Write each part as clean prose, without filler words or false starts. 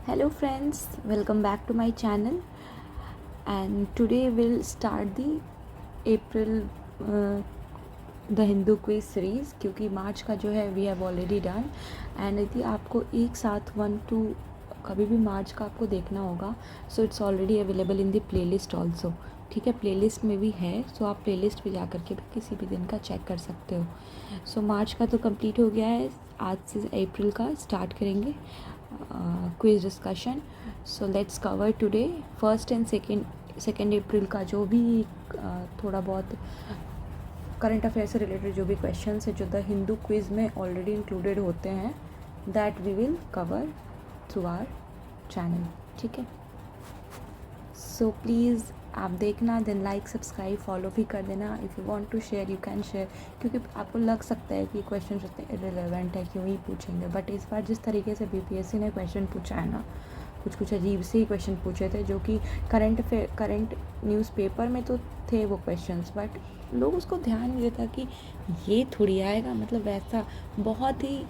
Hello friends, welcome back to my channel, and today we'll start the April the Hindu quiz series, क्योंकि मार्च का जो है we have already done. And यदि आपको एक साथ 1 to कभी भी मार्च का आपको देखना होगा, so it's already available in the playlist also. ठीक है, प्लेलिस्ट में भी है, सो आप प्लेलिस्ट पे जा करके भी किसी भी दिन का चेक कर सकते हो। सो मार्च का तो कंप्लीट हो गया है, आज से अप्रैल का स्टार्ट करेंगे quiz discussion. So let's cover today first and second April का जो भी थोड़ा बहुत करंट अफेयर से रिलेटेड जो भी क्वेश्चंस है जो द हिंदू क्विज में ऑलरेडी इंक्लूडेड होते हैं, that we will cover through our channel. ठीक है, सो प्लीज़ आप देखना, देन लाइक सब्सक्राइब फॉलो भी कर देना। If you want to share you can share, क्योंकि आपको लग सकता है कि क्वेश्चन इतने इरेलेवेंट है, क्यों ही पूछेंगे, बट इस बार जिस तरीके से बीपीएससी ने क्वेश्चन पूछा है ना, कुछ अजीब से ही क्वेश्चन पूछे थे जो कि करंट न्यूज़पेपर में तो थे वो क्वेश्चंस, बट लोग उसको ध्यान नहीं देता कि ये थोड़ी आएगा, मतलब वैसा बहुत ही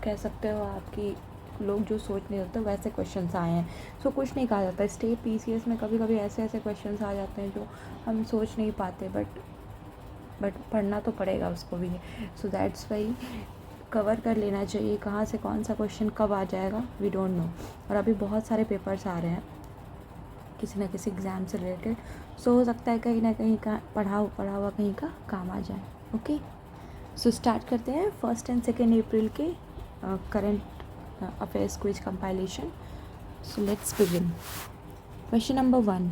कह सकते हो आपकी लोग जो सोच नहीं होते वैसे क्वेश्चंस आए हैं। सो कुछ नहीं कहा जाता, स्टेट पीसीएस में कभी कभी ऐसे क्वेश्चंस आ जाते हैं जो हम सोच नहीं पाते, बट पढ़ना तो पड़ेगा उसको भी। सो दैट्स वाई कवर कर लेना चाहिए, कहाँ से कौन सा क्वेश्चन कब आ जाएगा वी डोंट नो। और अभी बहुत सारे पेपर्स आ रहे हैं किसी ना किसी एग्ज़ाम से रिलेटेड, सो हो सकता है कहीं ना कहीं का पढ़ा हुआ कहीं का काम आ जाए। ओके, सो स्टार्ट करते हैं फर्स्ट एंड सेकेंड अप्रैल के current affairs quiz compilation. So let's begin. Question number 1,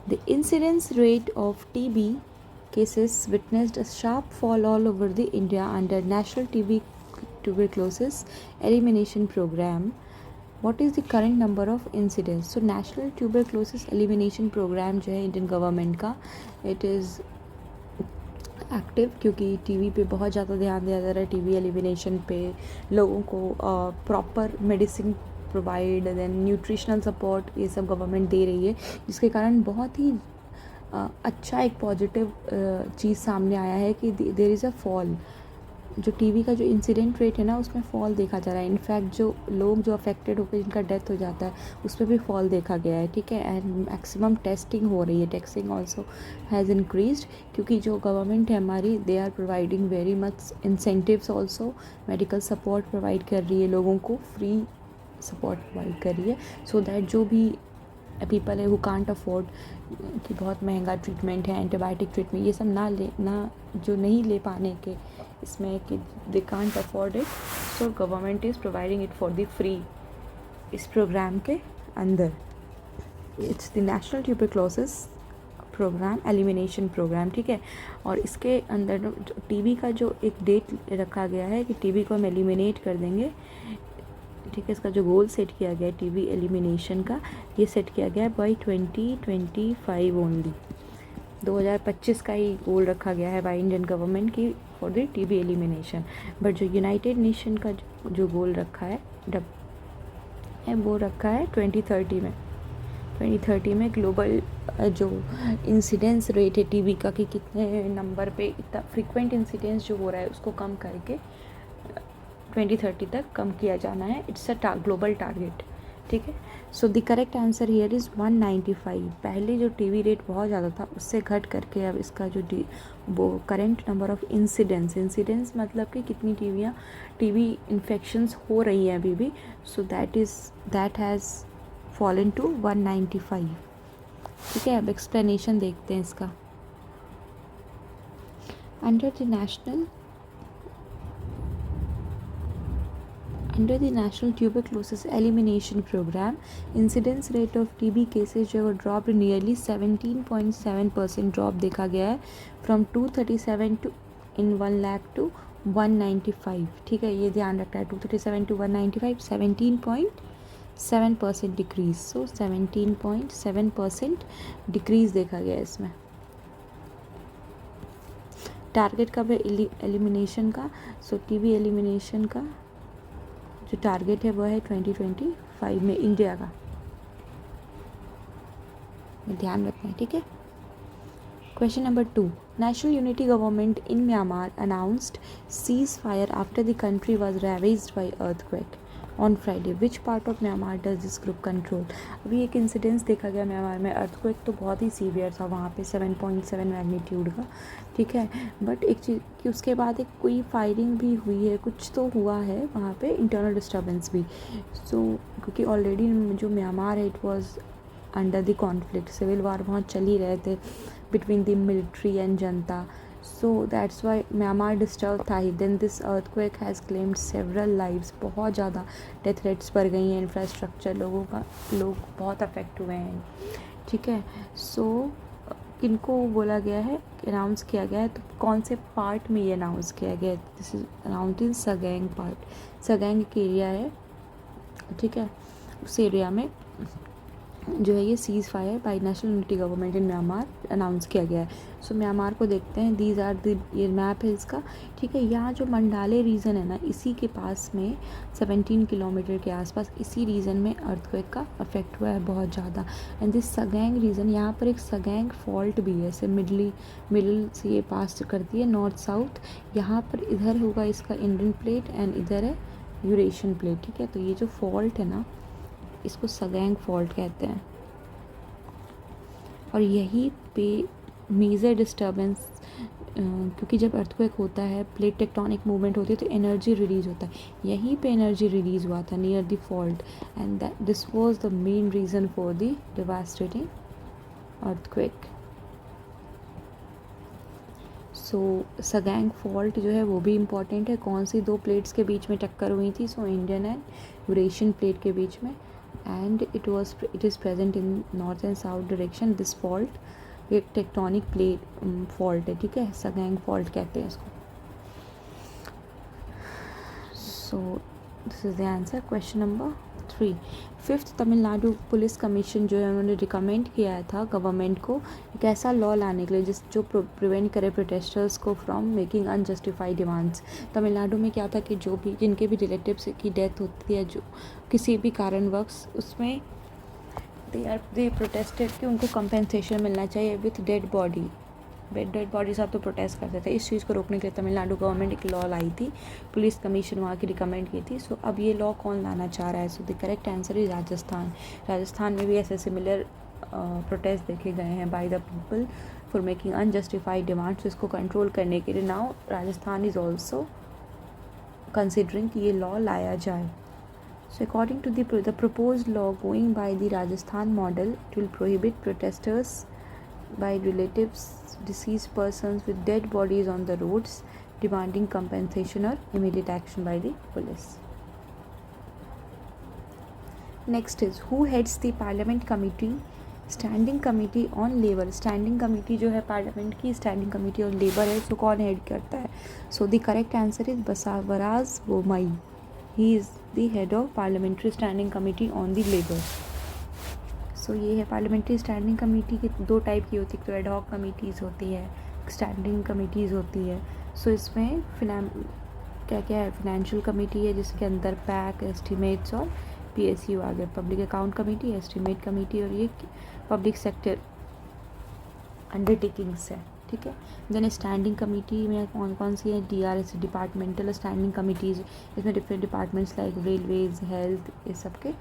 the incidence rate of TB cases witnessed a sharp fall all over the India under National TB Tuberculosis Elimination Program. What is the current number of incidents? So National Tuberculosis Elimination Program जो है Indian government का, it is active, क्योंकि TB पे बहुत ज़्यादा ध्यान दिया जा रहा है। टीबी एलिमिनेशन पे लोगों को proper medicine provide, then nutritional support, ये सब गवर्नमेंट दे रही है, जिसके कारण बहुत ही अच्छा एक पॉजिटिव चीज़ सामने आया है कि देयर इज़ अ फॉल। जो टीबी का जो इंसिडेंट रेट है ना, उसमें फॉल देखा जा रहा है। इनफैक्ट जो लोग जो अफेक्टेड होकर जिनका डेथ हो जाता है उस पर भी फॉल देखा गया है। ठीक है, एंड मैक्सिमम टेस्टिंग हो रही है, टेस्टिंग ऑल्सो हैज़ इंक्रीज्ड, क्योंकि जो गवर्नमेंट है हमारी, they are providing very much incentives also, medical support provide कर रही है, लोगों को फ्री सपोर्ट प्रोवाइड कर रही है, सो दैट जो भी पीपल है हु कांट अफोर्ड कि बहुत महंगा ट्रीटमेंट है, एंटीबायोटिक ट्रीटमेंट, ये सब ना जो नहीं ले पाने के इसमें कि they can't afford it, so government is providing it for the free इस प्रोग्राम के अंदर। It's the national tuberculosis program elimination program. ठीक है, और इसके अंदर टीबी का जो एक डेट रखा गया है कि टीबी को हम एलिमिनेट कर देंगे। ठीक है, इसका जो गोल सेट किया गया है टीबी एलिमिनेशन का, ये सेट किया गया है बाई 2025 ओनली। 2025 का ही गोल रखा गया है बाई इंडियन गवर्नमेंट की for the TB elimination. But जो यूनाइटेड नेशन का जो गोल रखा है वो रखा है 2030 में ग्लोबल जो इंसिडेंस रेट है टीबी का कि कितने नंबर पे इतना फ्रीक्वेंट इंसिडेंस जो हो रहा है उसको कम करके 2030 तक कम किया जाना है। It's a global target. ठीक है, so the correct answer here is 195। पहले जो टीबी रेट बहुत ज़्यादा था उससे घट करके अब इसका जो वो करेंट नंबर ऑफ इंसिडेंस मतलब कि कितनी टीबी इन्फेक्शंस हो रही हैं अभी भी, so that has fallen to 195। ठीक है, अब एक्सप्लेनेशन देखते हैं इसका। Under the National Tuberculosis Elimination Program, incidence rate of TB cases जो dropped nearly 17.7% ड्रॉप देखा गया है, फ्रॉम 237 in 1 lakh to 195। ठीक है, ये ध्यान रखना है, 237 to 195, 17.7% डिक्रीज। सो 17.7% डिक्रीज देखा गया है इसमें। टारगेट कब है एलिमिनेशन का? सो टीबी एलिमिनेशन का जो टारगेट है वो है 2025 में इंडिया का, ध्यान रखना है। ठीक है, question number 2, national unity government in Myanmar announced cease fire after the country was ravaged by earthquake. On Friday. Which part of Myanmar does this group control. अभी एक इंसिडेंस देखा गया म्यांमार में, अर्थक्वेक तो बहुत ही सीवियर था वहाँ पे, 7.7 मैग्नीट्यूड का, ठीक है। बट एक चीज़ कि उसके बाद एक कोई फायरिंग भी हुई है, कुछ तो हुआ है वहाँ पे, इंटरनल डिस्टर्बेंस भी। सो क्योंकि ऑलरेडी जो म्यांमार है it was under the conflict, civil war वहाँ चल ही रहे थे बिटवीन द मिलिट्री एंड जनता, so that's why Myanmar disturb था ही। Then this earthquake has claimed several lives, बहुत ज़्यादा डेथ रेट्स बढ़ गई हैं, इंफ्रास्ट्रक्चर लोग बहुत अफेक्ट हुए हैं, ठीक है। सो किनको बोला गया है, अनाउंस किया गया है, तो कौन से पार्ट में ये अनाउंस किया गया है, this is announce in Sagaing part. Sagaing एक एरिया है, ठीक है, उस एरिया में जो है ये seize fire by national unity government in Myanmar announce किया गया है। सो म्यांमार को देखते हैं, दीज आर द, ये मैप है इसका, ठीक है। यहाँ जो मंडाले रीजन है ना, इसी के पास में 17 किलोमीटर के आसपास इसी रीजन में अर्थक्वेक का अफेक्ट हुआ है बहुत ज़्यादा। एंड दिस सगैंग रीजन, यहाँ पर एक सगैंग फॉल्ट भी है, ऐसे मिडिल से ये पास करती है नॉर्थ साउथ। यहाँ पर इधर होगा इसका इंडियन प्लेट एंड इधर है यूरेशियन प्लेट, ठीक है। तो ये जो फॉल्ट है ना, इसको सगैंग फॉल्ट कहते हैं, और यही पे मेजर डिस्टर्बेंस, क्योंकि जब अर्थक्वेक होता है, प्लेट टेक्टोनिक मूवमेंट होती है, तो एनर्जी रिलीज होता है, यहीं पे एनर्जी रिलीज हुआ था near the fault, and that this was the main reason for the devastating earthquake. So Sagaing fault जो है वो भी इम्पॉर्टेंट है, कौन सी दो प्लेट्स के बीच में टक्कर हुई थी, so Indian and Eurasian plate के बीच में, and it is present in north and south direction. This fault एक टेक्टोनिक प्लेट फॉल्ट है, ठीक है, सगैंग फॉल्ट कहते हैं इसको। So this is the answer, question number 3। Fifth, Tamil Nadu police commission जो है उन्होंने रिकमेंड किया था गवर्नमेंट को एक ऐसा लॉ लाने के लिए जो प्रिवेंट करे प्रोटेस्टर्स को from making unjustified demands. Tamil Nadu में क्या था कि जो भी जिनके भी रिलेटिव्स की डेथ होती है जो किसी भी कारणवश, उसमें दे प्रोटेस्टेड कि उनको कंपेंसेशन मिलना चाहिए विथ डेड बॉडी साथ तो प्रोटेस्ट करते थे। इस चीज़ को रोकने के लिए तमिलनाडु गवर्नमेंट एक लॉ लाई थी, पुलिस कमीशन वहाँ की रिकमेंड की थी। सो अब ये लॉ कौन लाना चाह रहा है, so the correct answer is Rajasthan. Rajasthan में भी ऐसे सिमिलर प्रोटेस्ट देखे गए हैं by the people for making unjustified demands. इसको कंट्रोल करने के लिए now Rajasthan is also considering कि ये लॉ लाया जाए। So according to the proposed law going by the Rajasthan model, it will prohibit protesters by relatives deceased persons with dead bodies on the roads demanding compensation or immediate action by the police. Next is, who heads the parliament committee standing committee on labour. Standing committee जो है parliament की standing committee on labour है, सो कौन head करता है, so the correct answer is Basavaraj Bommai. He is the head of parliamentary standing committee on the labour. So ये है parliamentary standing committee की दो टाइप की होती है, तो एड हॉक कमेटीज़ होती है, स्टैंडिंग कमेटीज़ होती है। सो इसमें क्या क्या है, फाइनेंशियल कमेटी है जिसके अंदर पैक, एस्टिमेट्स और PSU आ गया, public account committee, estimate committee, और ये पब्लिक सेक्टर अंडरटेकिंग्स है, ठीक है। देन स्टैंडिंग कमेटी में कौन कौन सी है, DRS डिपार्टमेंटल स्टैंडिंग कमेटीज़, इसमें different departments like railways, health, ये सब के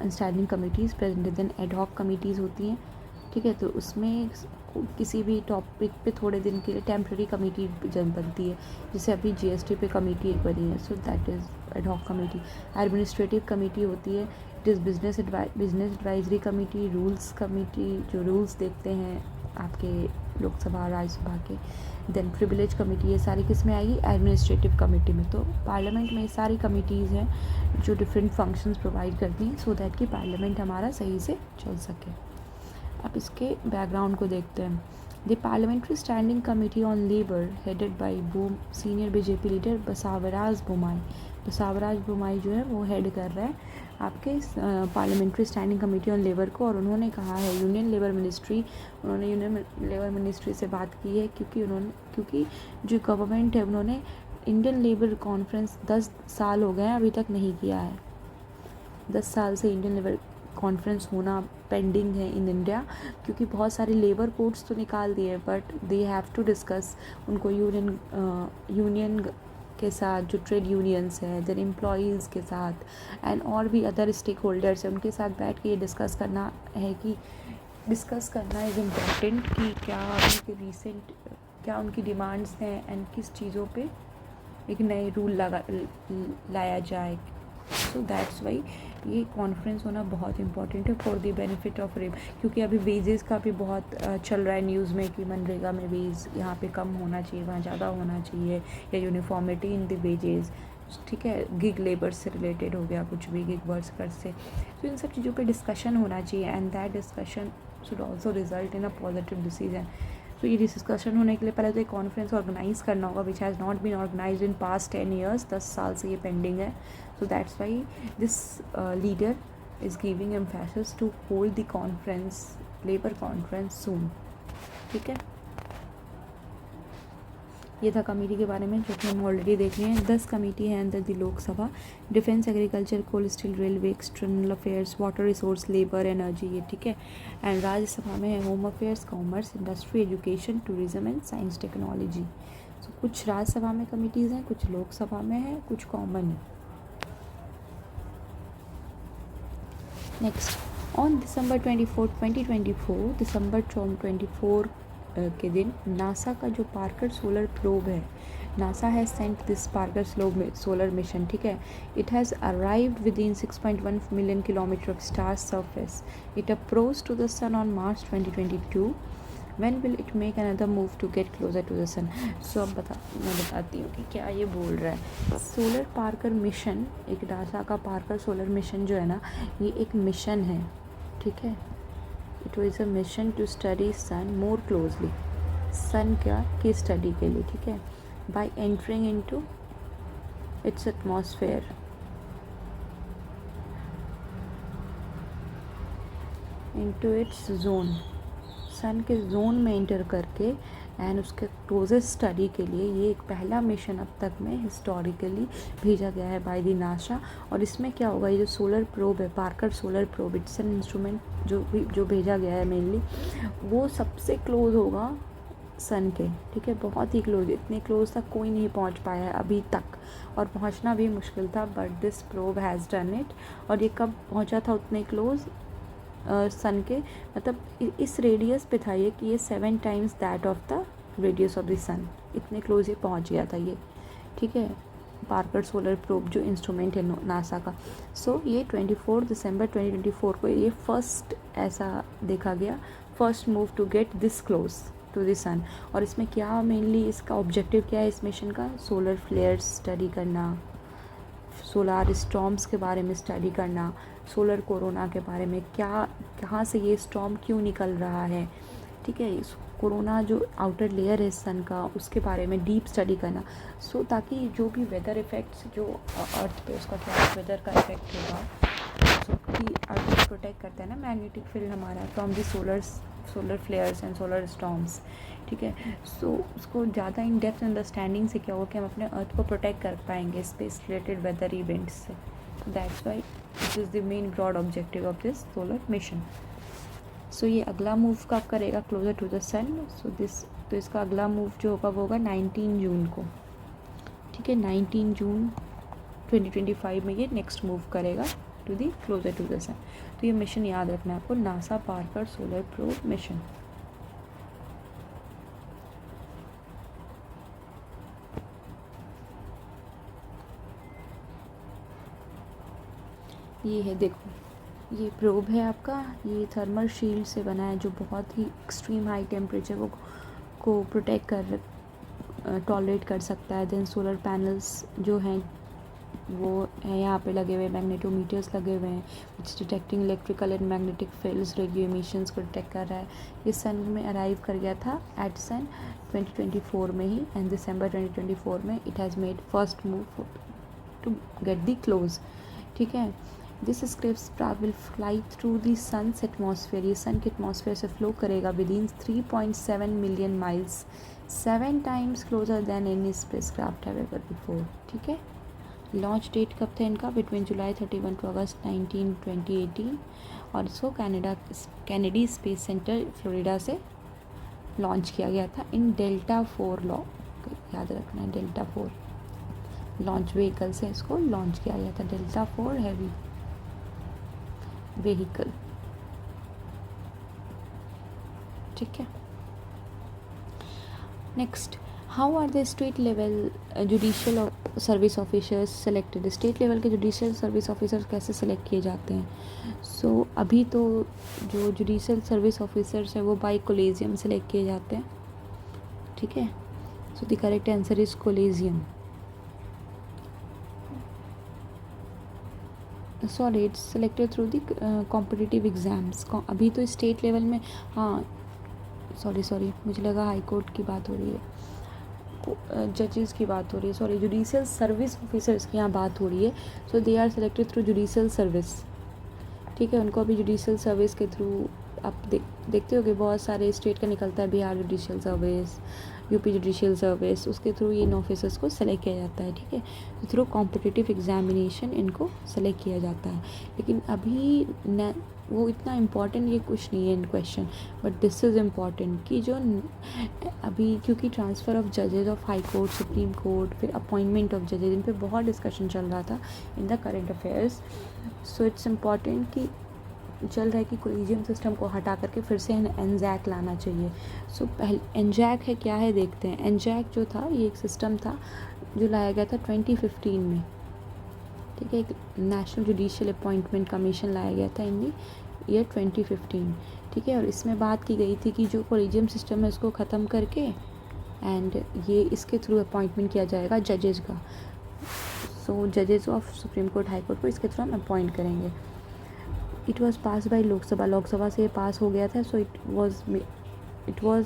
standing committees present. Then ad hoc committees होती हैं, ठीक है, तो उसमें किसी भी टॉपिक पे थोड़े दिन के लिए टेम्प्रेरी कमेटी बनती है, जैसे अभी GST पे कमेटी एक बनी है, so that is ad hoc committee. Administrative committee होती है, it is business advisory committee, rules committee जो रूल्स देखते हैं आपके लोकसभा राज्यसभा के। देन प्रिविलेज कमेटी, ये सारी किस में आएगी, एडमिनिस्ट्रेटिव कमेटी में। तो पार्लियामेंट में सारी कमेटीज़ हैं जो डिफरेंट फंक्शंस प्रोवाइड करती हैं सो दैट कि पार्लियामेंट हमारा सही से चल सके। अब इसके बैकग्राउंड को देखते हैं। The parliamentary standing committee on labour headed by senior BJP leader Basavaraj Bommai. Basavaraj Bommai जो है वो हेड कर रहा है आपके parliamentary standing committee on labour को, और उन्होंने कहा है यूनियन लेबर मिनिस्ट्री से बात की है, क्योंकि जो गवर्नमेंट है उन्होंने इंडियन लेबर कॉन्फ्रेंस 10 साल हो गए हैं अभी तक नहीं किया है। 10 साल से इंडियन लेबर कॉन्फ्रेंस होना पेंडिंग है इन इंडिया, क्योंकि बहुत सारे लेबर कोड्स तो निकाल दिए but they have to discuss उनको यूनियन के साथ, जो ट्रेड यूनियंस है, देन एम्प्लॉयज़ के साथ एंड और भी अदर स्टेक होल्डर्स हैं, उनके साथ बैठ के ये डिस्कस करना इज़ इम्पॉर्टेंट कि क्या उनकी डिमांड्स हैं एंड किस चीज़ों पे एक नए रूल लाया जाए। सो दैट्स वाई ये कॉन्फ्रेंस होना बहुत इंपॉर्टेंट है for the benefit of rape, क्योंकि अभी वेजेस का भी बहुत चल रहा है न्यूज़ में कि मनरेगा में वेज यहाँ पे कम होना चाहिए, वहाँ ज़्यादा होना चाहिए, या यूनिफॉर्मिटी इन द वेजेस, ठीक है। गिग लेबर से रिलेटेड हो गया कुछ भी, गिग वर्कर से, तो इन सब चीज़ों पे डिस्कशन होना चाहिए and that discussion should also result in a positive decision. तो ये डिस्कशन होने के लिए पहले तो एक कॉन्फ्रेंस ऑर्गेनाइज़ करना होगा which has not been organised in past 10 years, 10 साल से ये पेंडिंग है। So that's why this leader is giving emphasis to hold the conference, labour conference soon, ठीक है। ये था कमेटी के बारे में जो कि हम ऑलरेडी देख लिए हैं। 10 कमेटी है अंदर the Lok Sabha, defence, agriculture, coal, steel, railway, external affairs, water resource, labour, energy, ये ठीक है। एंड राज्यसभा में है home affairs, commerce, industry, education, tourism and science technology. So कुछ राज्यसभा में कमिटीज़ हैं, कुछ लोकसभा में है, कुछ कॉमन है। नेक्स्ट, ऑन दिसंबर 24 के दिन नासा का जो पार्कर सोलर प्रोब है, NASA has sent this Parker solar mission, ठीक है। It has arrived within 6.1 million kilometre of star surface. It approach to the sun on March 2022। When will it make another move to get closer to the sun? सो अब मैं बताती हूँ कि क्या ये बोल रहा है। सोलर पार्कर मिशन, एक नासा का पार्कर सोलर मिशन जो है ना, ये एक मिशन है, ठीक है। It was a mission to study sun more closely, sun की स्टडी के लिए, ठीक है, by entering into its atmosphere, into its zone, sun के जोन में एंटर करके एंड उसके क्लोजेस्ट स्टडी के लिए ये एक पहला मिशन अब तक में हिस्टोरिकली भेजा गया है बाय द नासा। और इसमें क्या होगा, ये जो सोलर प्रोब है, Parker solar probe, it's an instrument जो भेजा गया है मेनली, वो सबसे क्लोज होगा सन के, ठीक है, बहुत ही क्लोज। इतने क्लोज तक कोई नहीं पहुंच पाया है अभी तक, और पहुंचना भी मुश्किल था, but this probe has done it. और ये कब पहुंचा था उतने क्लोज सन के, मतलब इस रेडियस पे था ये कि ये 7 times that of the radius of the sun, इतने क्लोज ये पहुंच गया था ये, ठीक है, पार्कर सोलर प्रोब जो इंस्ट्रूमेंट है नासा का। सो ये 24 दिसंबर 2024 को ये फर्स्ट ऐसा देखा गया, first move to get this close to the sun. और इसमें क्या मेनली इसका ऑब्जेक्टिव क्या है इस मिशन का, सोलर फ्लेयर्स स्टडी करना, सोलार स्टॉर्म्स के बारे में स्टडी करना, सोलर कोरोना के बारे में, कहाँ से ये स्टॉर्म क्यों निकल रहा है, ठीक है, कोरोना जो आउटर लेयर है सन का, उसके बारे में डीप स्टडी करना। सो ताकि जो भी वेदर इफ़ेक्ट्स जो अर्थ पे उसका क्या वेदर का इफेक्ट होगा, सो कि अर्थ प्रोटेक्ट करता है ना मैग्नेटिक फील्ड हमारा from the solar flares and solar storms, ठीक है। सो उसको ज़्यादा इन डेप्थ अंडरस्टैंडिंग से क्या होगा कि हम अपने अर्थ को प्रोटेक्ट कर पाएंगे स्पेस रिलेटेड वेदर इवेंट्स से। That's why this is the main broad objective of this solar mission. So ये अगला मूव कब करेगा क्लोजर टू द सन, तो इसका अगला मूव जो होगा वो होगा 19 जून को, ठीक है, 19 जून 2025 में ये नेक्स्ट मूव करेगा to the closer to the sun. तो ये मिशन याद रखना है आपको, NASA Parker solar probe mission. ये है, देखो ये प्रोब है आपका, ये थर्मल शील्ड से बना है जो बहुत ही एक्सट्रीम हाई टेम्परेचर को प्रोटेक्ट टॉलरेट कर सकता है। देन सोलर पैनल्स जो हैं वो है यहाँ पे लगे हुए, मैग्नेटोमीटर्स लगे हुए हैं which detecting electrical and magnetic fields, radio emissions को डिटेक्ट कर रहा है। ये सन में अराइव कर गया था एट सन 2024 में ही, एंड दिसंबर 2024 में it has made first move to get the close, ठीक है। This spacecraft will fly through the sun's atmosphere, ये सन के एटमॉस्फेयर से फ्लो करेगा within 3.7 million miles, 7 times closer than any spacecraft have ever before, ठीक है। Launch date कब था इनका, बिटवीन जुलाई 31 टू अगस्त 2018, और इसको कैनेडी स्पेस सेंटर फ्लोरिडा से लॉन्च किया गया था इन डेल्टा 4 लॉ, याद रखना है डेल्टा 4। लॉन्च व्हीकल से इसको लॉन्च किया गया था, डेल्टा 4 हैवी व्हीकल। ठीक है, next, how are the state level judicial service officers selected. State level के जुडिशियल सर्विस ऑफिसर्स कैसे सेलेक्ट किए जाते हैं? सो अभी तो जो जुडिशियल सर्विस ऑफिसर्स हैं वो बाय कोलेजियम सेलेक्ट किए जाते हैं। ठीक है, so the correct answer is collegium. Sorry, it's selected through the competitive exams. अभी तो स्टेट लेवल में, हाँ सॉरी मुझे लगा हाई कोर्ट की बात हो रही है, जजेस की बात हो रही है, सॉरी जुडिशियल सर्विस ऑफिसर्स की यहाँ बात हो रही है। So they are selected through judicial service. ठीक है, उनको अभी जुडिशियल सर्विस के थ्रू आप देखते हो कि बहुत सारे स्टेट का निकलता है, Bihar judicial service, UP judicial service, उसके थ्रू इन ऑफिसर्स को सेलेक्ट किया जाता है। ठीक है, तो थ्रू कॉम्पिटिटिव एग्जामिनेशन इनको सेलेक्ट किया जाता है। लेकिन अभी न वो इतना इम्पॉर्टेंट ये कुछ नहीं है in question, but this is important कि जो अभी क्योंकि ट्रांसफ़र ऑफ जजेज of high court, supreme court, फिर अपॉइंटमेंट ऑफ जजेज, इन पे बहुत डिस्कशन चल रहा था in the current affairs. So it's important कि चल रहा है कि कोलिजियम सिस्टम को हटा करके फिर से एनजैक लाना चाहिए। सो पहले एनजैक है क्या है देखते हैं। एनजैक जो था ये एक सिस्टम था जो लाया गया था 2015 में। ठीक है, एक नेशनल जुडिशियल अपॉइंटमेंट कमीशन लाया गया था इन दी ईयर 2015। ठीक है, और इसमें बात की गई थी कि जो कोलिजियम सिस्टम है उसको ख़त्म करके एंड ये इसके थ्रू अपॉइंटमेंट किया जाएगा जजेस का। सो जजेस of supreme court, high court को इसके थ्रू हम अपॉइंट करेंगे। It was pass by Lok Sabha से ये पास हो गया था। So it was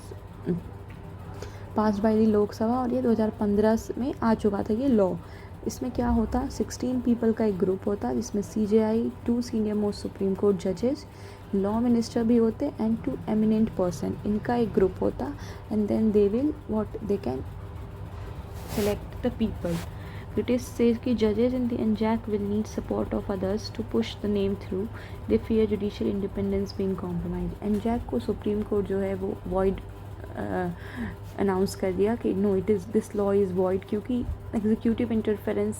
pass by the Lok Sabha और ये 2015 में आ चुका था ये लॉ। इसमें क्या होता, 16 पीपल का एक ग्रुप होता जिसमें CJI, 2 senior most supreme court जजेस, लॉ मिनिस्टर भी होते एंड 2 एमिनेंट पर्सन, इनका एक ग्रुप होता। And then they will they can select the people. British says कि judges in the NJAC will need support of others to push the name through. They fear judicial independence being compromised. NJAC को supreme court जो है वो void announce कर दिया कि no it is this law is void क्योंकि executive interference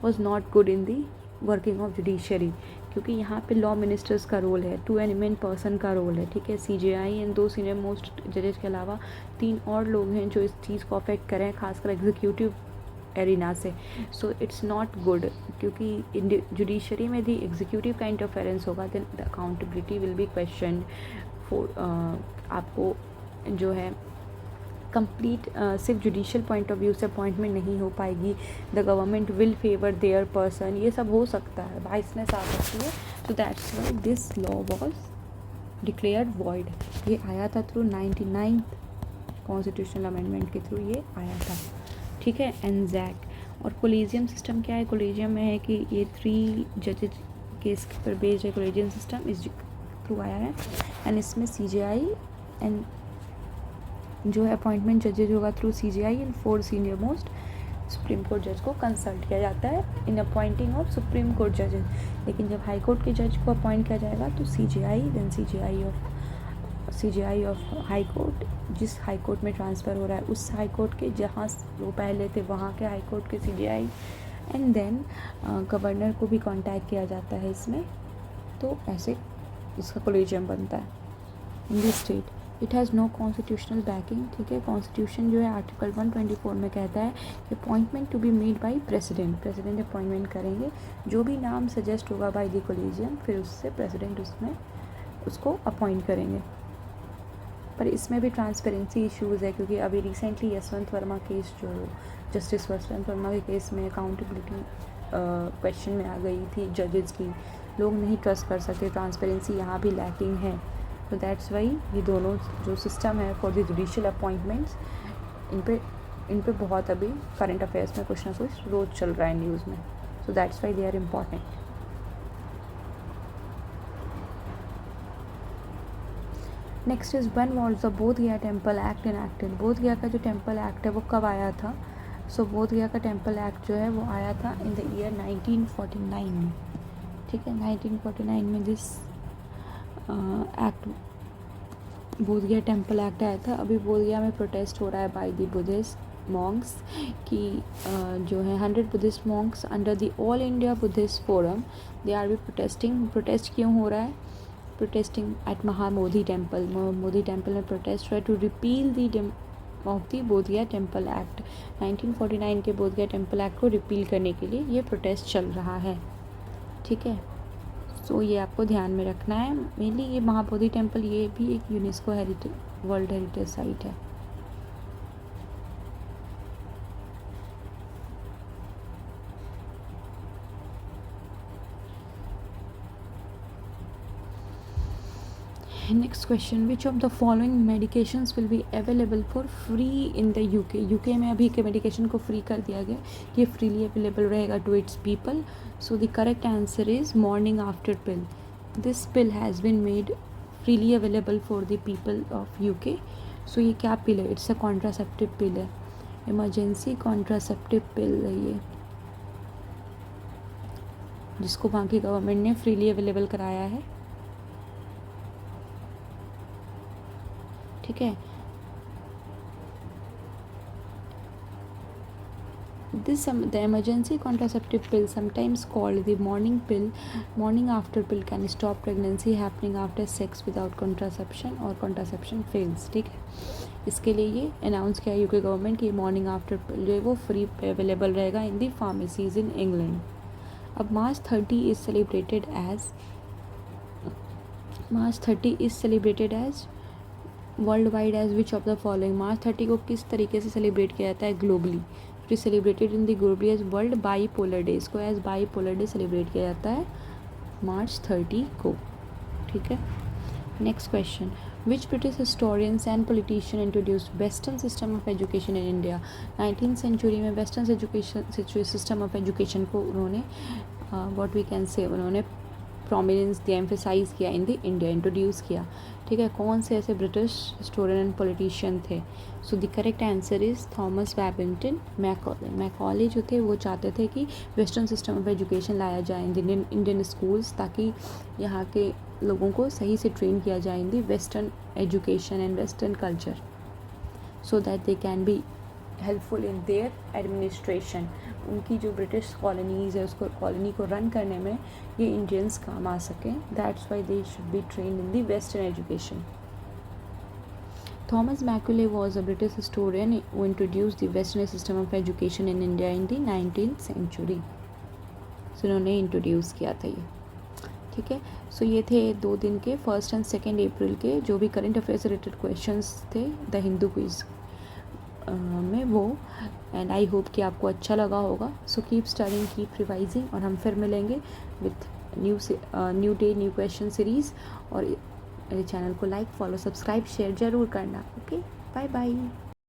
was not good in the working of judiciary. क्योंकि यहाँ पे लॉ मिनिस्टर्स का रोल है, 2 एमिनेंट पर्सन का रोल है। ठीक है, CJI एंड 2 सीनियर मोस्ट जजेस के अलावा 3 और लोग हैं जो इस चीज़ को अफेक्ट करें, खासकर एग्जीक्यूटिव एरिना से। सो इट्स नॉट गुड क्योंकि जुडिशरी में भी एग्जीक्यूटिव का इंटरफेरेंस होगा, then the accountability will be question for आपको जो है कंप्लीट सिर्फ जुडिशियल पॉइंट ऑफ व्यू से अपॉइंटमेंट नहीं हो पाएगी। The government will favour their person, ये सब हो सकता है, बाइसनेस आ सकती है। So that's why this law was declared void. ये आया था थ्रू 99th कॉन्स्टिट्यूशनल अमेंडमेंट के थ्रू ये आया था। ठीक है, एनजैक। और कोलिजियम सिस्टम क्या है, कोलिजियम में है कि ये 3 जजेज केस पर बेस्ड है कोलिजियम सिस्टम, इस थ्रू आया है। एंड इसमें CJI एंड जो है अपॉइंटमेंट जजेज होगा through CJI and 4 senior most supreme court जज को कंसल्ट किया जाता है इन अपॉइंटिंग ऑफ सुप्रीम कोर्ट जजेस। लेकिन जब हाई कोर्ट के जज को अपॉइंट किया जाएगा तो CJI then CJI of high court, जिस हाई कोर्ट में ट्रांसफ़र हो रहा है उस हाई कोर्ट के जहाँ वो पहले थे वहाँ के हाई कोर्ट के CJI एंड देन गवर्नर को भी कांटेक्ट किया जाता है इसमें। तो ऐसे इसका कोलिजियम बनता है in this state. It has no constitutional backing. ठीक है, कॉन्स्टिट्यूशन जो है आर्टिकल 124 में कहता है कि appointment to be made by president appointment करेंगे, जो भी नाम सजेस्ट होगा बाय द कोलिजियम फिर उससे प्रेसिडेंट उसमें उसको अपॉइंट करेंगे। पर इसमें भी ट्रांसपेरेंसी इश्यूज़ है क्योंकि अभी रिसेंटली यशवंत वर्मा केस, जो जस्टिस यशवंत वर्मा के केस में अकाउंटेबिलिटी क्वेश्चन में आ गई थी जजेस की, लोग नहीं ट्रस्ट कर सकते, ट्रांसपेरेंसी यहाँ भी लैकिंग है। तो दैट्स वाई ये दोनों जो सिस्टम है फॉर द जुडिशियल अपॉइंटमेंट्स, इन पे बहुत अभी करंट अफेयर्स में कुछ ना कुछ रोज़ चल रहा है न्यूज़ में। So that's why they are important. Next is when was the Bodh Gaya temple act enacted. बोध गया का जो टेम्पल एक्ट है वो कब आया था? सो बोध गया का टेम्पल एक्ट जो है वो आया था इन द ईयर 1949 में। ठीक है, 1949 में दिस एक्ट बोध गया टेम्पल एक्ट आया था। अभी बोध गया में प्रोटेस्ट हो रहा है बाय द बुद्धिस्ट मॉन्क्स कि जो है 100 Buddhist monks under the All India Buddhist Forum, they are be protesting. Protest क्यों हो रहा है? Protesting at Mahabodhi temple. Modi temple में प्रोटेस्ट हुआ to repeal the of the Bodhgaya temple act. 1949 के बोधिया टेम्पल एक्ट को रिपील करने के लिए ये प्रोटेस्ट चल रहा है। ठीक है, सो ये आपको ध्यान में रखना है। मेनली ये महाबोधि टेम्पल ये भी एक UNESCO heritage world heritage site है। Next question, which of the following medications will be available for free in the UK. UK में अभी के मेडिकेशन को फ्री कर दिया गया, ये फ्रीली अवेलेबल रहेगा to its people. So the correct answer is morning after pill. This pill has been made freely available for the people of UK. So ये क्या पिल है? इट्स अ कॉन्ट्रासेप्टिव पिल है, इमरजेंसी कॉन्ट्रासेप्टिव पिल है ये, जिसको वहाँ की गवर्नमेंट ने फ्रीली अवेलेबल कराया है। ठीक है, this the emergency contraceptive pill, sometimes called the morning pill, morning after pill, can stop pregnancy happening after sex without contraception or contraception fails। ठीक है, इसके लिए ये अनाउंस किया यूके गवर्नमेंट की मॉर्निंग आफ्टर पिल जो है वो फ्री अवेलेबल रहेगा इन दी फार्मेसीज इन इंग्लैंड। अब March 30 is celebrated as world wide as which of the following. March 30 को किस तरीके से सेलिब्रेट किया जाता है globally? It is celebrated in the globally as world bipolar day. इसको एज बाईपोलर डे सेलिब्रेट किया जाता है मार्च 30 को। ठीक है, next question, which British historians and politician introduced western system of education in India. 19th century में western education system of education को उन्होंने व्हाट वी कैन से उन्होंने प्रोमिनेंस दिया, एम्फेसाइज किया इन द इंडिया, इंट्रोड्यूस किया। ठीक है, कौन से ऐसे ब्रिटिश हिस्टोरियन एंड पॉलिटिशियन थे? So the correct answer is Thomas Babington Macaulay. Macaulay जो थे वो चाहते थे कि वेस्टर्न सिस्टम ऑफ एजुकेशन लाया जाए इन इंडियन स्कूल्स, ताकि यहाँ के लोगों को सही से ट्रेन किया जाए in the western education and western culture, so that they can be helpful in their administration. उनकी जो ब्रिटिश कॉलोनीज़ है उसको कॉलोनी को रन करने में ये इंडियंस काम आ सकें। That's why they should be trained in the western education. Thomas Macaulay was a British historian who introduced the western system of education in India in the 19th century। सो उन्होंने introduce किया था ये। ठीक है, सो ये थे 2 दिन के 1 और 2 अप्रैल के जो भी करंट अफेयर्स रिलेटेड क्वेश्चंस थे द हिंदू क्विज में वो। एंड आई होप कि आपको अच्छा लगा होगा। So keep studying, keep revising, और हम फिर मिलेंगे with new day new question series. और मेरे चैनल को लाइक, फॉलो, सब्सक्राइब, शेयर ज़रूर करना। Okay, bye bye.